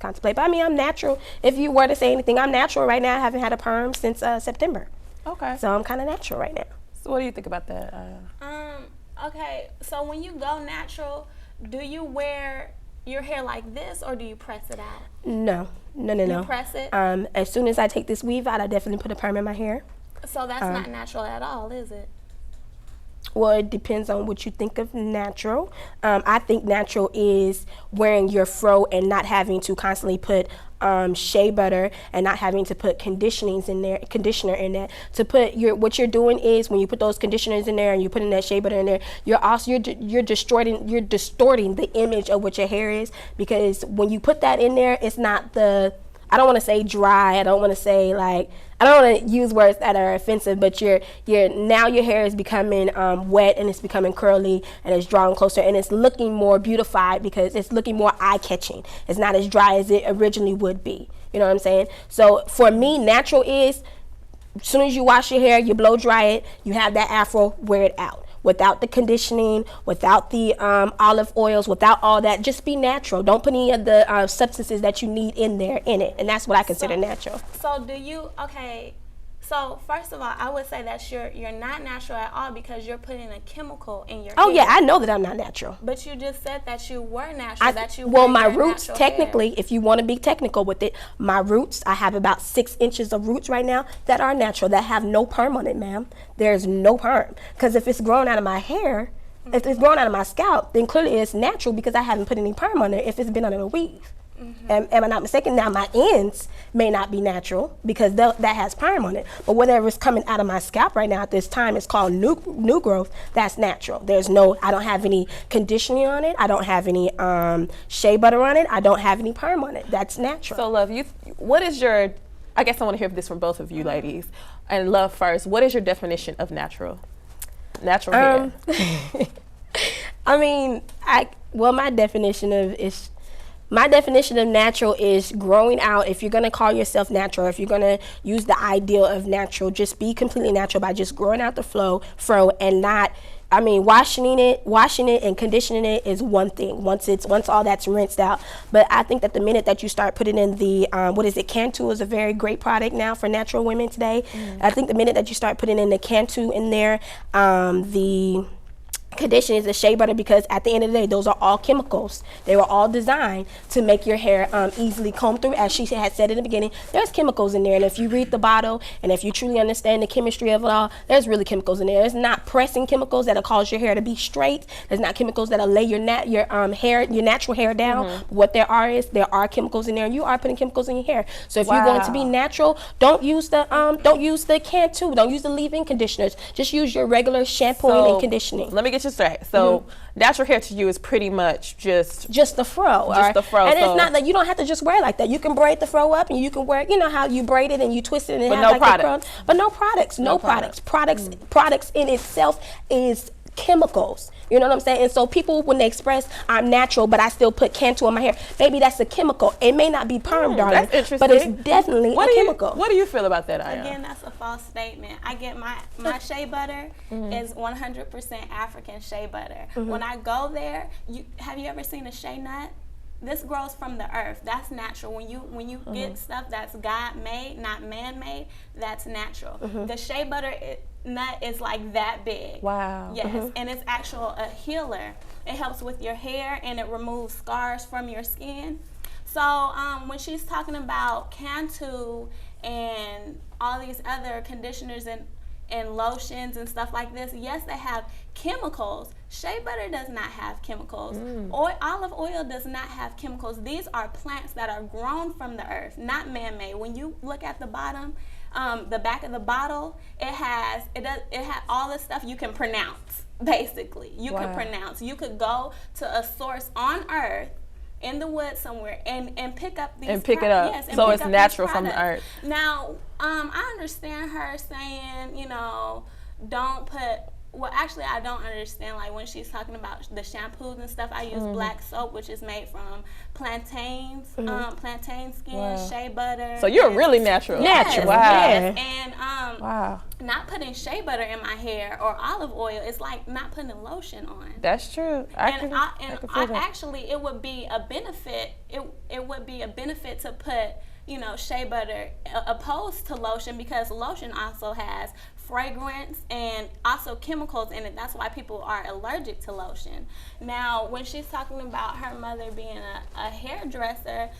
contemplate. But I mean, I'm natural. If you were to say anything, I'm natural right now. I haven't had a perm since September. Okay. So I'm kind of natural right now. So what do you think about that? Okay, so when you go natural, do you wear your hair like this or do you press it out? No. You press it? As soon as I take this weave out, I definitely put a perm in my hair. So that's not natural at all, is it? Well, it depends on what you think of natural. I think natural is wearing your fro and not having to constantly put shea butter and not having to put conditioner in there. To put what you're doing is when you put those conditioners in there and you're putting that shea butter in there, you're distorting the image of what your hair is, because when you put that in there, it's not I don't want to say dry. I don't want to say I don't want to use words that are offensive, but now your hair is becoming wet and it's becoming curly and it's drawing closer and it's looking more beautified because it's looking more eye-catching. It's not as dry as it originally would be. You know what I'm saying? So for me, natural is as soon as you wash your hair, you blow dry it, you have that afro, wear it out. Without the conditioning, without the olive oils, without all that, just be natural. Don't put any of the substances that you need in it, and that's what I consider natural. So so first of all, I would say that you're not natural at all because you're putting a chemical in your hair. Oh yeah, I know that I'm not natural. But you just said that you were natural, my roots, technically, if you want to be technical with it, my roots, I have about 6 inches of roots right now that are natural, that have no perm on it, ma'am. There's no perm. Because if it's growing out of my hair, if it's growing out of my scalp, then clearly it's natural because I haven't put any perm on it if it's been under a weave. Am I not mistaken? Now my ends may not be natural because that has perm on it, but whatever is coming out of my scalp right now at this time is called new growth. That's natural. I don't have any conditioning on it. I don't have any shea butter on it. I don't have any perm on it. That's natural. So Love, what is your, I guess I want to hear this from both of you ladies. And Love first, what is your definition of natural hair? I mean, my definition of natural is growing out. If you're going to call yourself natural, if you're going to use the ideal of natural, just be completely natural by just growing out the fro and not, washing it and conditioning it is one thing once all that's rinsed out. But I think that the minute that you start putting in the, cau-tv is a very great product now for natural women today. I think the minute that you start putting in the cau-tv in there, the condition is the shea butter, because at the end of the day, those are all chemicals. They were all designed to make your hair easily comb through. As she had said in the beginning, there's chemicals in there, and if you read the bottle and if you truly understand the chemistry of it all, there's really chemicals in there. There's not pressing chemicals that'll cause your hair to be straight. There's not chemicals that'll lay your natural hair down. What there are chemicals in there, and you are putting chemicals in your hair. So if you're going to be natural, don't use the cau-tv, don't use the leave-in conditioners. Just use your regular shampooing and conditioning. Let me get you straight. So natural hair to you is pretty much just the fro. And it's not that you don't have to just wear it like that. You can braid the fro up and you can wear, how you braid it and you twist it and but have no like products. But no products. Products in itself is chemicals. You know what I'm saying? And so people, when they express, I'm natural, but I still put cau-tv on my hair, maybe that's a chemical. It may not be perm, darling, that's interesting. but it's definitely a chemical. What do you feel about that, Aya? Again, that's a false statement. I get my shea butter is 100% African shea butter. When I go there, have you ever seen a shea nut? This grows from the earth. That's natural. When you get stuff that's God-made, not man-made, that's natural. The shea butter nut is like that big. Wow. Yes, and it's a healer. It helps with your hair and it removes scars from your skin. So when she's talking about cau-tv and all these other conditioners and lotions and stuff like this, yes, they have chemicals. Shea butter does not have chemicals. Olive oil does not have chemicals. These are plants that are grown from the earth, not man-made. When you look at the bottom, the back of the bottle, it has all the stuff you can pronounce. Basically, you can pronounce. You could go to a source on earth in the woods somewhere and pick up these and pick it up. Yes, so it's natural from the earth. Now, I understand her saying, don't put. Well, actually, I don't understand. Like when she's talking about the shampoos and stuff, I use black soap, which is made from plantains, plantain skin, shea butter. So you're really natural. Natural. Wow. Yes. And not putting shea butter in my hair or olive oil is like not putting lotion on. That's true. I can feel that. Actually, it would be a benefit. It would be a benefit to put, you know, shea butter opposed to lotion, because lotion also has fragrance and also chemicals in it. That's why people are allergic to lotion. Now, when she's talking about her mother being a hairdresser,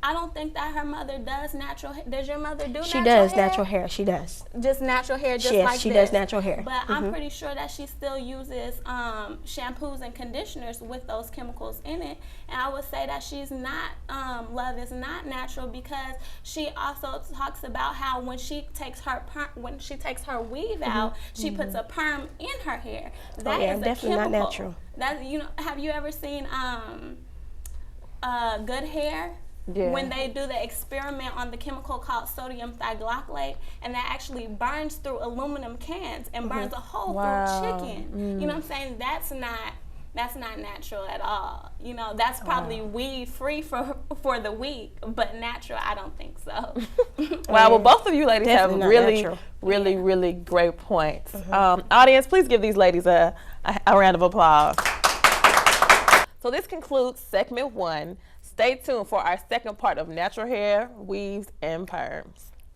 I don't think that her mother does natural hair. Does your mother do natural hair? She does natural hair. She does. Just natural hair, just Yes, like she this. does natural hair. But I'm pretty sure that she still uses shampoos and conditioners with those chemicals in it. And I would say that she's not, Love is not natural, because she also talks about how when she takes her weave out, she puts a perm in her hair. That is definitely a chemical. not natural. That, you know, have you ever seen Good Hair? Yeah. When they do the experiment on the chemical called sodium thioglycolate, and that actually burns through aluminum cans and burns a hole through chicken. You know what I'm saying? That's not natural at all. You know, that's probably weed free for the week, but natural, I don't think so. Wow, well, both of you ladies Definitely have not really, natural. really great points. Audience, please give these ladies a round of applause. So this concludes segment 1. Stay tuned for our second part of natural hair, weaves, and perms.